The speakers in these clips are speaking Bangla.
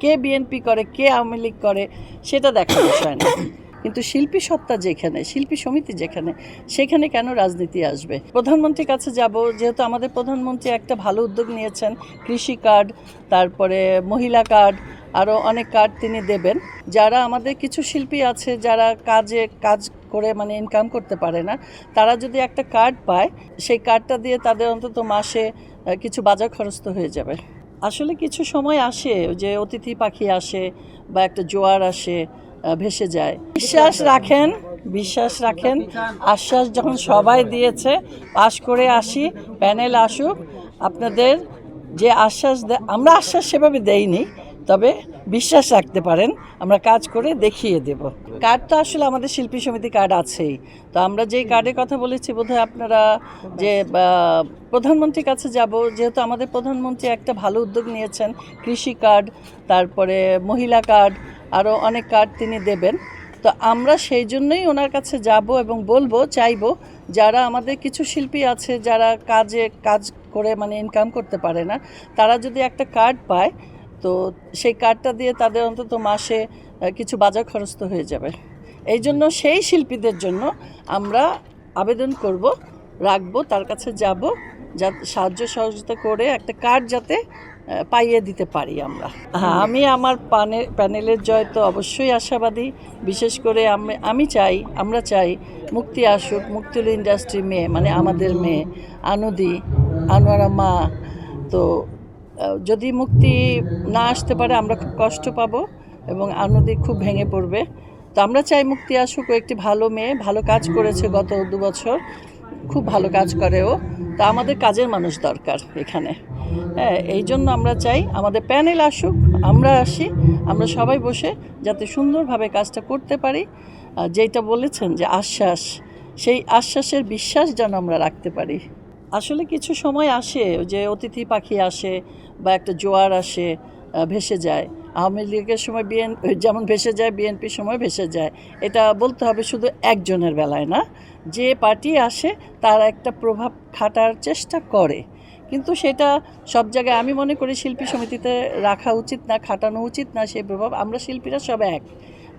কে বিএনপি করে, কে আওয়ামী লীগ করে সেটা দেখার বিষয় না। কিন্তু শিল্পী সত্তা যেখানে, শিল্পী সমিতি যেখানে, সেখানে কেন রাজনীতি আসবে? প্রধানমন্ত্রীর কাছে যাব, যেহেতু আমাদের প্রধানমন্ত্রী একটা ভালো উদ্যোগ নিয়েছেন, কৃষি কার্ড, তারপরে মহিলা কার্ড, আরও অনেক কার্ড তিনি দেবেন। যারা আমাদের কিছু শিল্পী আছে যারা কাজ করে মানে ইনকাম করতে পারে না, তারা যদি একটা কার্ড পায়, সেই কার্ডটা দিয়ে তাদের অন্তত মাসে কিছু বাজার খরচ তো হয়ে যাবে। আসলে কিছু সময় আসে যে অতিথি পাখি আসে বা একটা জোয়ার আসে, ভেসে যায়। বিশ্বাস রাখেন, আশ্বাস যখন সবাই দিয়েছে, পাশ করে আসি, প্যানেল আসুক, আপনাদের যে আশ্বাস আমরা আশ্বাস সেভাবে দেইনি, তবে বিশ্বাস রাখতে পারেন আমরা কাজ করে দেখিয়ে দেব। কার্ড তো আসলে আমাদের শিল্পী সমিতি কার্ড আছেই, তো আমরা যেই কার্ডের কথা বলেছি বোধহয় আপনারা যে প্রধানমন্ত্রীর কাছে যাব, যেহেতু আমাদের প্রধানমন্ত্রী একটা ভালো উদ্যোগ নিয়েছেন, কৃষি কার্ড, তারপরে মহিলা কার্ড, আরও অনেক কার্ড তিনি দেবেন। তো আমরা সেই জন্যই ওনার কাছে যাব এবং চাইবো যারা আমাদের কিছু শিল্পী আছে যারা কাজ করে মানে ইনকাম করতে পারে না, তারা যদি একটা কার্ড পায়, তো সেই কার্ডটা দিয়ে তাদের অন্তত মাসে কিছু বাজার খরচ তো হয়ে যাবে। এই জন্য সেই শিল্পীদের জন্য আমরা আবেদন করব, রাখবো, তার কাছে যাব, যাতে সাহায্য সহযোগিতা করে একটা কার্ড যাতে পাইয়ে দিতে পারি আমরা। হ্যাঁ, আমি আমার প্যানেলের জয় তো অবশ্যই আশাবাদী। বিশেষ করে আমরা চাই মুক্তি আসুক, মুক্তিল ইন্ডাস্ট্রি মেয়ে, মানে আমাদের মেয়ে আনোয়ারা মা। তো যদি মুক্তি না আসতে পারে আমরা খুব কষ্ট পাবো এবং আনন্দি খুব ভেঙে পড়বে। তো আমরা চাই মুক্তি আসুক। ও একটি ভালো মেয়ে, ভালো কাজ করেছে গত 2 বছর, খুব ভালো কাজ করে ও। তা আমাদের কাজের মানুষ দরকার এখানে। হ্যাঁ, এই জন্য আমরা চাই আমাদের প্যানেল আসুক, আমরা আসি, আমরা সবাই বসে যাতে সুন্দরভাবে কাজটা করতে পারি। যেটা বলেছেন যে আশ্বাস, সেই আশ্বাসের বিশ্বাস যেন আমরা রাখতে পারি। আসলে কিছু সময় আসে যে অতিথি পাখি আসে বা একটা জোয়ার আসে, ভেসে যায়। আওয়ামী লীগের সময় যেমন ভেসে যায়, বিএনপির সময় ভেসে যায়। এটা বলতে হবে শুধু একজনের বেলায় না, যে পার্টি আসে তার একটা প্রভাব খাটার চেষ্টা করে, কিন্তু সেটা সব জায়গায় আমি মনে করি শিল্পী সমিতিতে রাখা উচিত না, খাটানো উচিত না সেই প্রভাব। আমরা শিল্পীরা সব এক।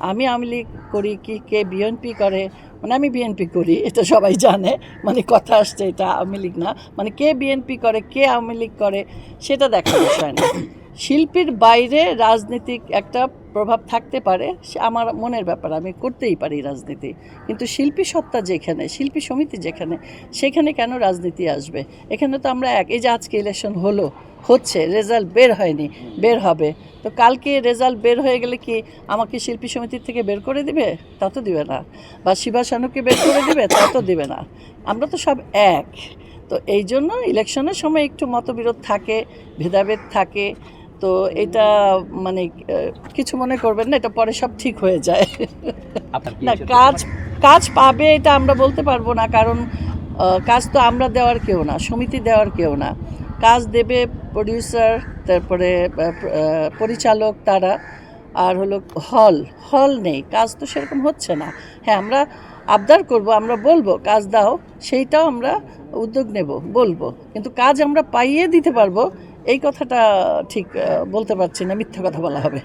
আমি আওয়ামী লীগ করি কি কে বিএনপি করে, মানে আমি বিএনপি করি, এটা সবাই জানে, মানে কথা আসছে, এটা আওয়ামী লীগ না। মানে কে বিএনপি করে, কে আওয়ামী লীগ করে সেটা দেখার বিষয় না। শিল্পীর বাইরে রাজনীতিক একটা প্রভাব থাকতে পারে, সে আমার মনের ব্যাপার, আমি করতেই পারি রাজনীতি। কিন্তু শিল্পী সত্তা যেখানে, শিল্পী সমিতি যেখানে, সেখানে কেন রাজনীতি আসবে? এখানে তো আমরা এই যে আজকে ইলেকশন হচ্ছে, রেজাল্ট বের হয়নি, বের হবে। তো কালকে রেজাল্ট বের হয়ে গেলে কি আমাকে শিল্পী সমিতির থেকে বের করে দিবে? তা তো দিবে না। বা শিবা শানুকে বের করে দিবে? তা তো দিবে না। আমরা তো সব এক। তো এই জন্য ইলেকশনের সময় একটু মতবিরোধ থাকে, ভেদাভেদ থাকে। তো এটা মানে কিছু মনে করবেন না, এটা পরে সব ঠিক হয়ে যায়। না, কাজ পাবে এটা আমরা বলতে পারবো না, কারণ কাজ তো আমরা দেওয়ার কেউ না, সমিতি দেওয়ার কেউ না। কাজ দেবে প্রডিউসার, তারপরে পরিচালক, তারা। আর হলো হল নেই, কাজ তো সেরকম হচ্ছে না। হ্যাঁ, আমরা আবদার করব, আমরা বলবো কাজ দাও, সেইটাও আমরা উদ্যোগ নেব, বলবো, কিন্তু কাজ আমরা পাইয়ে দিতে পারবো এই কথাটা ঠিক বলতে পারছি না, মিথ্যা কথা বলা হবে।